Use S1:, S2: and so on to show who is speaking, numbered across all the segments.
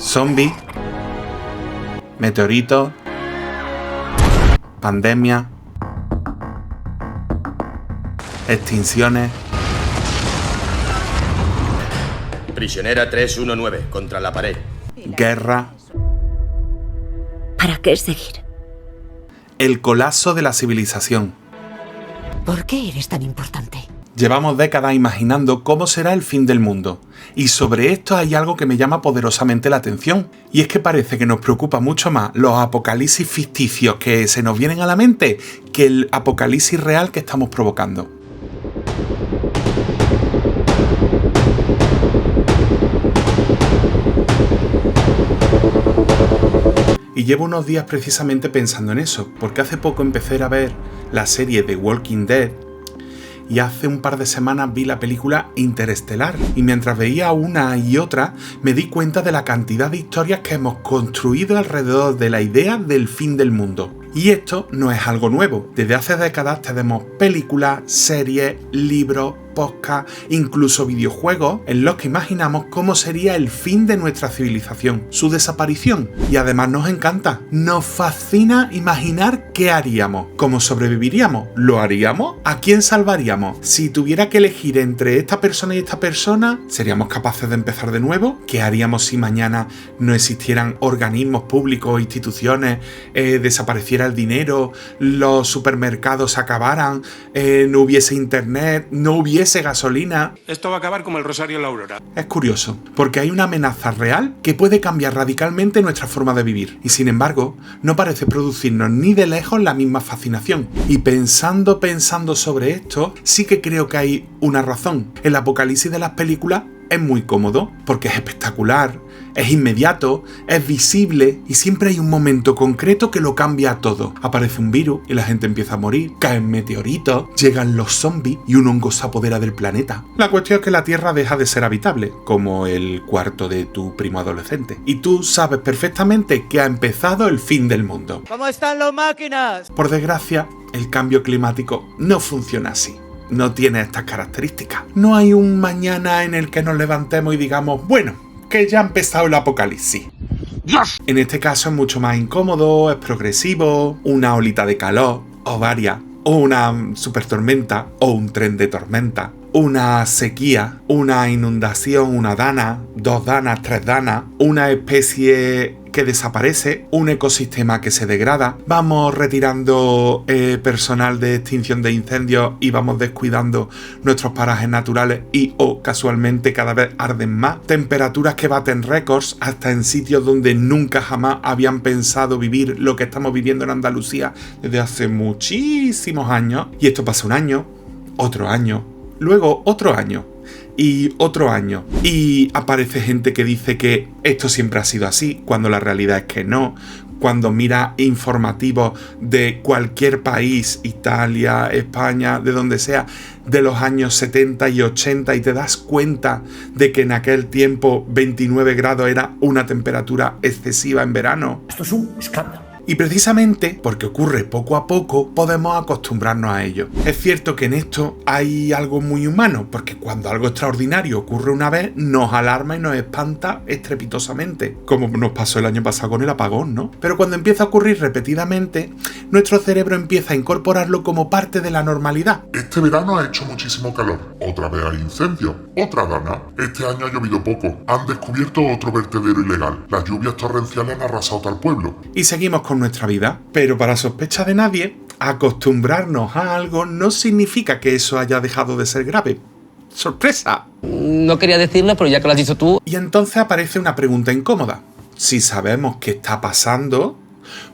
S1: Zombies, meteoritos, pandemia, extinciones.
S2: Prisionera 319, contra la pared.
S1: Guerra.
S3: ¿Para qué seguir?
S1: El colapso de la civilización.
S3: ¿Por qué eres tan importante?
S1: Llevamos décadas imaginando cómo será el fin del mundo. Y sobre esto hay algo que me llama poderosamente la atención. Y es que parece que nos preocupa mucho más los apocalipsis ficticios que se nos vienen a la mente que el apocalipsis real que estamos provocando. Y llevo unos días precisamente pensando en eso, porque hace poco empecé a ver la serie The Walking Dead y hace un par de semanas vi la película Interestelar. Y mientras veía una y otra, me di cuenta de la cantidad de historias que hemos construido alrededor de la idea del fin del mundo. Y esto no es algo nuevo. Desde hace décadas tenemos películas, series, libros, podcasts, incluso videojuegos en los que imaginamos cómo sería el fin de nuestra civilización, su desaparición. Y además nos encanta, nos fascina imaginar qué haríamos, cómo sobreviviríamos, ¿lo haríamos? ¿A quién salvaríamos? Si tuviera que elegir entre esta persona y esta persona, ¿seríamos capaces de empezar de nuevo? ¿Qué haríamos si mañana no existieran organismos públicos o instituciones, desapareciera el dinero, los supermercados se acabaran, no hubiese internet, no hubiese gasolina?
S4: Esto va a acabar como el Rosario en la Aurora.
S1: Es curioso, porque hay una amenaza real que puede cambiar radicalmente nuestra forma de vivir, y sin embargo, no parece producirnos ni de lejos la misma fascinación. Y pensando sobre esto, sí que creo que hay una razón. El apocalipsis de las películas es muy cómodo, porque es espectacular, es inmediato, es visible y siempre hay un momento concreto que lo cambia todo. Aparece un virus y la gente empieza a morir, caen meteoritos, llegan los zombies y un hongo se apodera del planeta. La cuestión es que la Tierra deja de ser habitable, como el cuarto de tu primo adolescente. Y tú sabes perfectamente que ha empezado el fin del mundo.
S5: ¿Cómo están las máquinas?
S1: Por desgracia, el cambio climático no funciona así. No tiene estas características. No hay un mañana en el que nos levantemos y digamos, bueno, que ya ha empezado el apocalipsis. ¡Dios! En este caso es mucho más incómodo, es progresivo, una olita de calor, o varias, o una super tormenta, o un tren de tormenta, una sequía, una inundación, una dana, 2 danas, 3 danas, una especie que desaparece, un ecosistema que se degrada, vamos retirando personal de extinción de incendios y vamos descuidando nuestros parajes naturales y casualmente cada vez arden más, temperaturas que baten récords hasta en sitios donde nunca jamás habían pensado vivir lo que estamos viviendo en Andalucía desde hace muchísimos años. Y esto pasa un año, otro año, luego otro año y otro año, y aparece gente que dice que esto siempre ha sido así, cuando la realidad es que no. Cuando miras informativos de cualquier país, Italia, España, de donde sea, de los años 70 y 80, y te das cuenta de que en aquel tiempo 29 grados era una temperatura excesiva en verano.
S6: Esto es un escándalo.
S1: Y precisamente porque ocurre poco a poco, podemos acostumbrarnos a ello. Es cierto que en esto hay algo muy humano, porque cuando algo extraordinario ocurre una vez, nos alarma y nos espanta estrepitosamente, como nos pasó el año pasado con el apagón, ¿no? Pero cuando empieza a ocurrir repetidamente, nuestro cerebro empieza a incorporarlo como parte de la normalidad.
S7: Este verano ha hecho muchísimo calor, otra vez hay incendios, otra dana. Este año ha llovido poco, han descubierto otro vertedero ilegal, las lluvias torrenciales han arrasado tal pueblo.
S1: Y seguimos con nuestra vida, pero para sospecha de nadie, acostumbrarnos a algo no significa que eso haya dejado de ser grave. ¡Sorpresa!
S5: No quería decirlo, pero ya que lo has dicho tú...
S1: Y entonces aparece una pregunta incómoda. Si sabemos qué está pasando,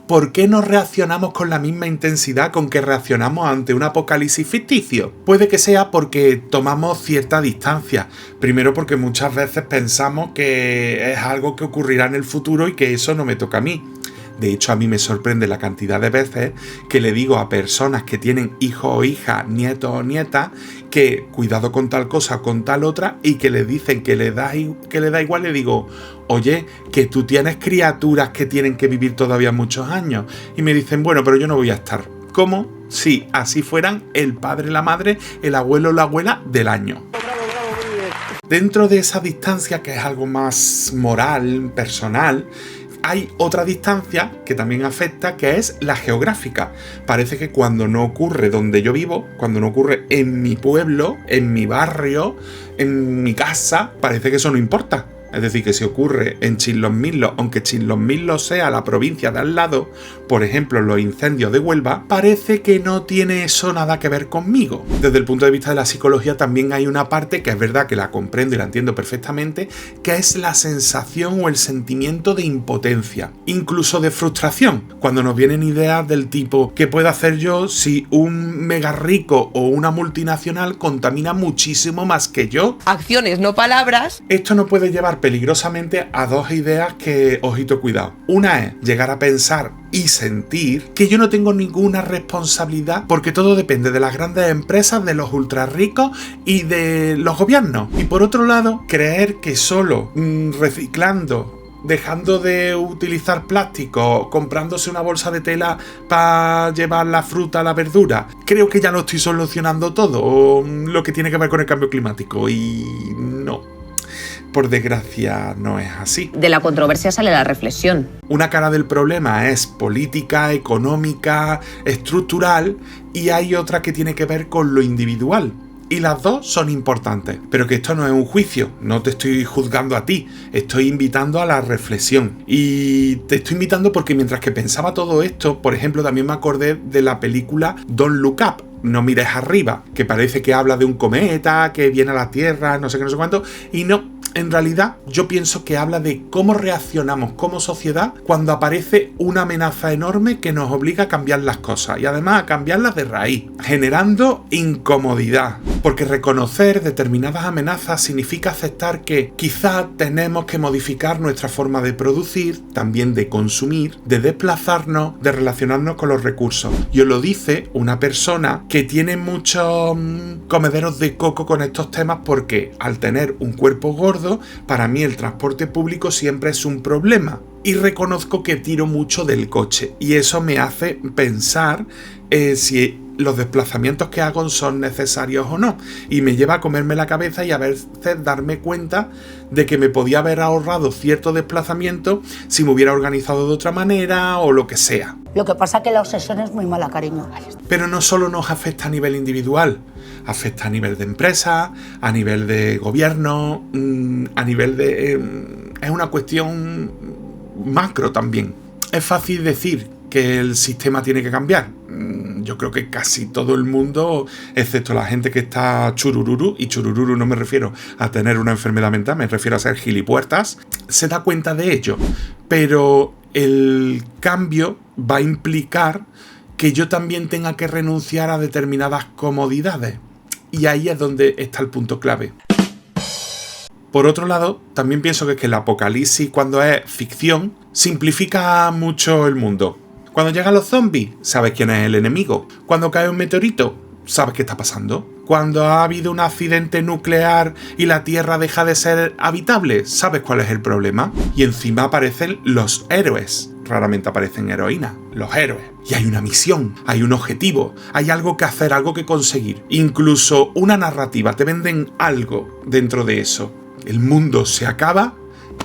S1: ¿por qué no reaccionamos con la misma intensidad con que reaccionamos ante un apocalipsis ficticio? Puede que sea porque tomamos cierta distancia. Primero porque muchas veces pensamos que es algo que ocurrirá en el futuro y que eso no me toca a mí. De hecho, a mí me sorprende la cantidad de veces que le digo a personas que tienen hijos o hijas, nietos o nietas, que cuidado con tal cosa, con tal otra, y que le dicen que le da igual. Le digo, oye, que tú tienes criaturas que tienen que vivir todavía muchos años. Y me dicen, bueno, pero yo no voy a estar. ¿Cómo? Si así fueran el padre, la madre, el abuelo o la abuela del año. Dentro de esa distancia, que es algo más moral, personal, hay otra distancia que también afecta, que es la geográfica. Parece que cuando no ocurre donde yo vivo, cuando no ocurre en mi pueblo, en mi barrio, en mi casa, parece que eso no importa. Es decir, que si ocurre en Chilosmillos, aunque Chilosmillos sea la provincia de al lado, por ejemplo los incendios de Huelva, parece que no tiene eso nada que ver conmigo. Desde el punto de vista de la psicología también hay una parte que es verdad que la comprendo y la entiendo perfectamente, que es la sensación o el sentimiento de impotencia, incluso de frustración, cuando nos vienen ideas del tipo ¿qué puedo hacer yo si un mega rico o una multinacional contamina muchísimo más que yo?
S6: Acciones, no palabras.
S1: Esto no puede llevar peligrosamente a dos ideas que, ojito, cuidado. Una es llegar a pensar y sentir que yo no tengo ninguna responsabilidad porque todo depende de las grandes empresas, de los ultra ricos y de los gobiernos. Y por otro lado, creer que solo reciclando, dejando de utilizar plástico, comprándose una bolsa de tela para llevar la fruta, la verdura, creo que ya lo estoy solucionando todo, lo que tiene que ver con el cambio climático. Y no. Por desgracia no es así.
S8: De la controversia sale la reflexión.
S1: Una cara del problema es política, económica, estructural, y hay otra que tiene que ver con lo individual. Y las dos son importantes, pero que esto no es un juicio, no te estoy juzgando a ti, estoy invitando a la reflexión. Y te estoy invitando porque mientras que pensaba todo esto, por ejemplo, también me acordé de la película Don't Look Up, No mires arriba, que parece que habla de un cometa que viene a la Tierra, no sé qué, no sé cuánto, y no. En realidad, yo pienso que habla de cómo reaccionamos como sociedad cuando aparece una amenaza enorme que nos obliga a cambiar las cosas y además a cambiarlas de raíz, generando incomodidad. Porque reconocer determinadas amenazas significa aceptar que quizá tenemos que modificar nuestra forma de producir, también de consumir, de desplazarnos, de relacionarnos con los recursos. Y os lo dice una persona que tiene muchos comederos de coco con estos temas porque al tener un cuerpo gordo, para mí el transporte público siempre es un problema y reconozco que tiro mucho del coche y eso me hace pensar si los desplazamientos que hago son necesarios o no y me lleva a comerme la cabeza y a veces darme cuenta de que me podía haber ahorrado cierto desplazamiento si me hubiera organizado de otra manera o lo que sea.
S9: Lo que pasa es que la obsesión es muy mala, cariño.
S1: Pero no solo nos afecta a nivel individual, afecta a nivel de empresa, a nivel de gobierno, a nivel de... es una cuestión macro también. Es fácil decir que el sistema tiene que cambiar. Yo creo que casi todo el mundo, excepto la gente que está churururu, y churururu no me refiero a tener una enfermedad mental, me refiero a ser gilipuertas, se da cuenta de ello. Pero el cambio va a implicar que yo también tenga que renunciar a determinadas comodidades. Y ahí es donde está el punto clave. Por otro lado, también pienso que el apocalipsis, cuando es ficción, simplifica mucho el mundo. Cuando llegan los zombies, sabes quién es el enemigo. Cuando cae un meteorito, sabes qué está pasando. Cuando ha habido un accidente nuclear y la Tierra deja de ser habitable, sabes cuál es el problema. Y encima aparecen los héroes. Raramente aparecen heroínas, los héroes. Y hay una misión, hay un objetivo, hay algo que hacer, algo que conseguir. Incluso una narrativa, te venden algo dentro de eso. El mundo se acaba,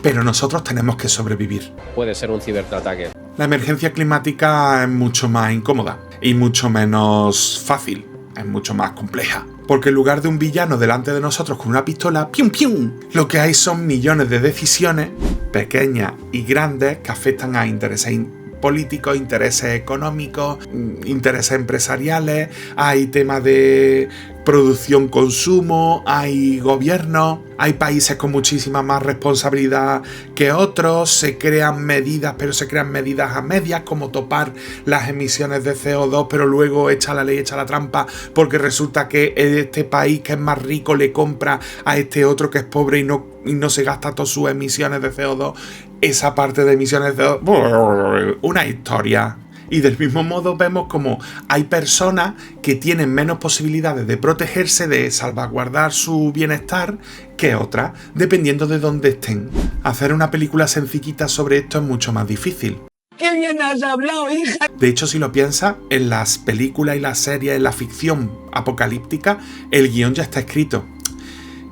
S1: pero nosotros tenemos que sobrevivir.
S5: Puede ser un ciberataque.
S1: La emergencia climática es mucho más incómoda y mucho menos fácil, es mucho más compleja. Porque en lugar de un villano delante de nosotros con una pistola, ¡pium, pium!, lo que hay son millones de decisiones, pequeñas y grandes, que afectan a intereses políticos, intereses económicos, intereses empresariales, hay temas de producción, consumo, hay gobiernos, hay países con muchísima más responsabilidad que otros, se crean medidas, pero se crean medidas a medias, como topar las emisiones de CO2, pero luego echa la ley, echa la trampa, porque resulta que este país que es más rico le compra a este otro que es pobre y no se gasta todas sus emisiones de CO2, esa parte de emisiones de CO2, una historia. Y del mismo modo vemos como hay personas que tienen menos posibilidades de protegerse, de salvaguardar su bienestar que otras, dependiendo de dónde estén. Hacer una película sencillita sobre esto es mucho más difícil.
S6: ¡Qué bien has hablado, hija!
S1: De hecho, si lo piensas, en las películas y las series, en la ficción apocalíptica, el guión ya está escrito.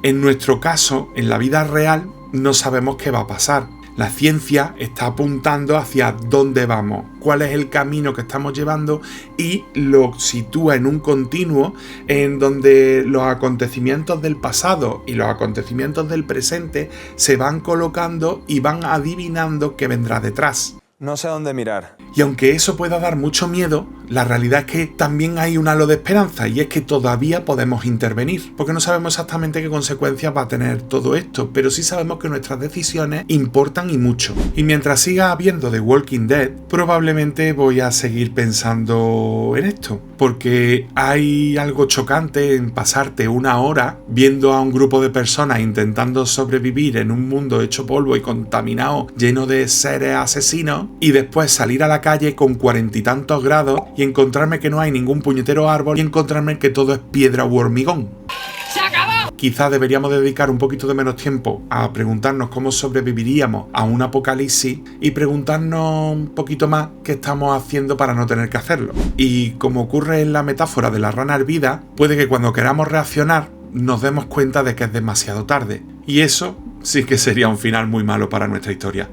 S1: En nuestro caso, en la vida real, no sabemos qué va a pasar. La ciencia está apuntando hacia dónde vamos, cuál es el camino que estamos llevando y lo sitúa en un continuo en donde los acontecimientos del pasado y los acontecimientos del presente se van colocando y van adivinando qué vendrá detrás.
S10: No sé dónde mirar.
S1: Y aunque eso pueda dar mucho miedo, la realidad es que también hay un halo de esperanza y es que todavía podemos intervenir, porque no sabemos exactamente qué consecuencias va a tener todo esto, pero sí sabemos que nuestras decisiones importan y mucho. Y mientras siga habiendo The Walking Dead, probablemente voy a seguir pensando en esto, porque hay algo chocante en pasarte una hora viendo a un grupo de personas intentando sobrevivir en un mundo hecho polvo y contaminado, lleno de seres asesinos, y después salir a la calle con 40 y tantos grados y encontrarme que no hay ningún puñetero árbol y encontrarme que todo es piedra u hormigón. ¡Se acabó! Quizás deberíamos dedicar un poquito de menos tiempo a preguntarnos cómo sobreviviríamos a un apocalipsis y preguntarnos un poquito más qué estamos haciendo para no tener que hacerlo. Y como ocurre en la metáfora de la rana hervida, puede que cuando queramos reaccionar nos demos cuenta de que es demasiado tarde. Y eso sí que sería un final muy malo para nuestra historia.